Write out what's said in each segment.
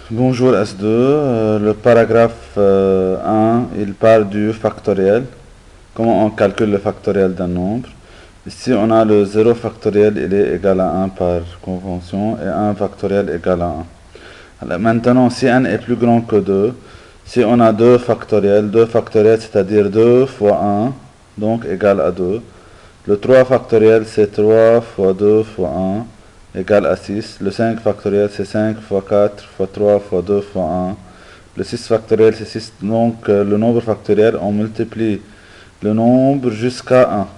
Bonjour S2, le paragraphe 1, il parle du factoriel, comment on calcule le factoriel d'un nombre. Ici on a le 0 factoriel, il est égal à 1 par convention, et 1 factoriel égal à 1. Alors maintenant, si n est plus grand que 2, si on a 2 factoriels c'est-à-dire 2 fois 1, donc égal à 2. Le 3 factoriel c'est 3 fois 2 fois 1 égale à 6. Le 5 factoriel c'est 5 fois 4 fois 3 fois 2 fois 1. Le 6 factoriel c'est 6. Donc le nombre factoriel, on multiplie le nombre jusqu'à 1.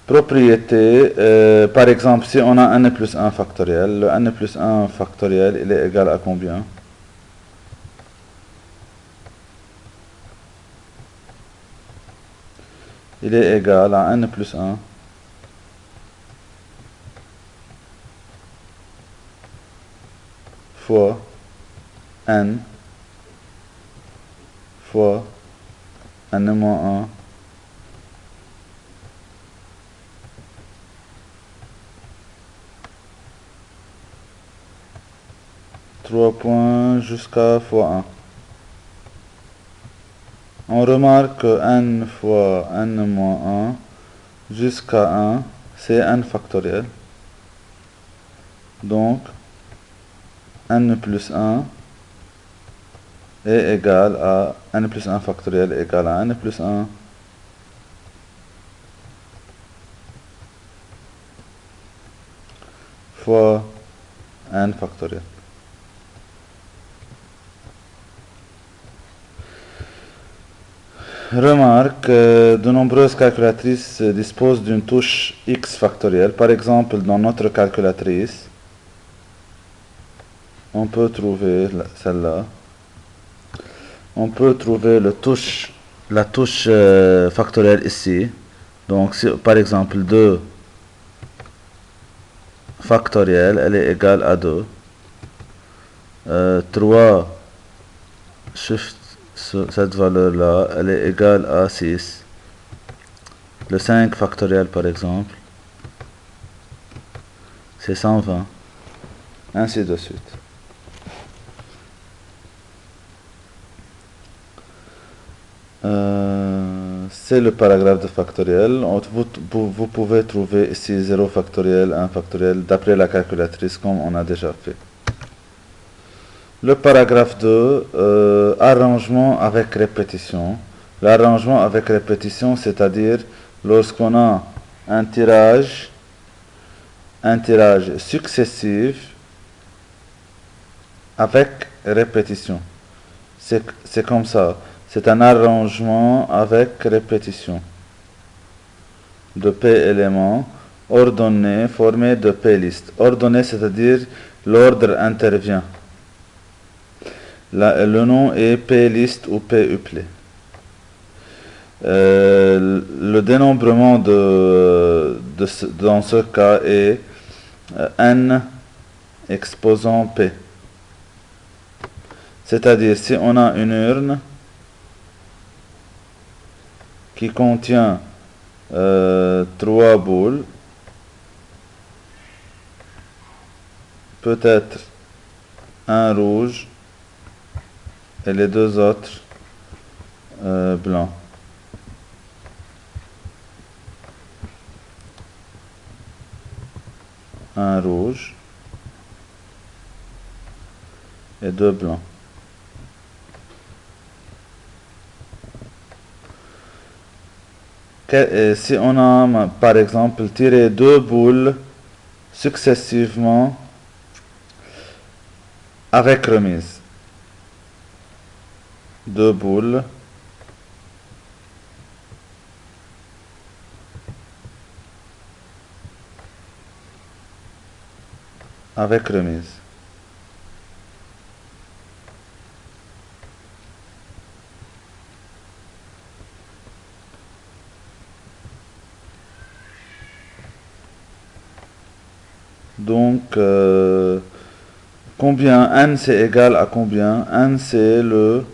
Propriété, par exemple, si on a n plus 1 factoriel, le n plus 1 factoriel, il est égal à combien? Il est égal à n plus 1 fois n fois n moins 1 3 points jusqu'à fois 1. On remarque que n fois n moins 1 jusqu'à 1, c'est n factoriel. Donc, n plus 1 est égal à n plus 1 factoriel égal à n plus 1 fois n factoriel. Remarque, de nombreuses calculatrices disposent d'une touche x factorielle. Par exemple, dans notre calculatrice, on peut trouver celle-là. On peut trouver la touche factorielle ici. Donc, si, par exemple, 2 factoriel, elle est égale à 2. 3 shift cette valeur-là, elle est égale à 6. Le 5 factoriel, par exemple, c'est 120. Ainsi de suite. C'est le paragraphe de factoriel. Vous pouvez trouver ici 0 factoriel, 1 factoriel, d'après la calculatrice, comme on a déjà fait. Le paragraphe 2, arrangement avec répétition. L'arrangement avec répétition, c'est-à-dire lorsqu'on a un tirage successif avec répétition. C'est comme ça. C'est un arrangement avec répétition de P éléments ordonnés formés de P listes. Ordonnés, c'est-à-dire l'ordre intervient. Le nom est P liste ou P uplet. Le dénombrement dans ce cas est n exposant P. C'est-à-dire si on a une urne qui contient 3 boules, peut-être un rouge et les deux autres blancs. Un rouge et deux blancs. Si on a par exemple tiré 2 boules successivement avec remise, 2 boules avec remise. Donc, combien n c'est égal à combien? N c'est le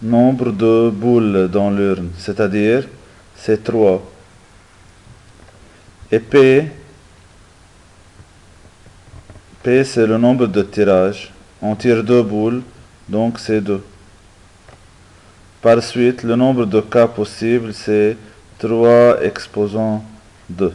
nombre de boules dans l'urne, c'est-à-dire c'est 3. Et P P, c'est le nombre de tirages. On tire 2 boules, donc c'est 2. Par suite, le nombre de cas possibles, c'est 3 exposant 2.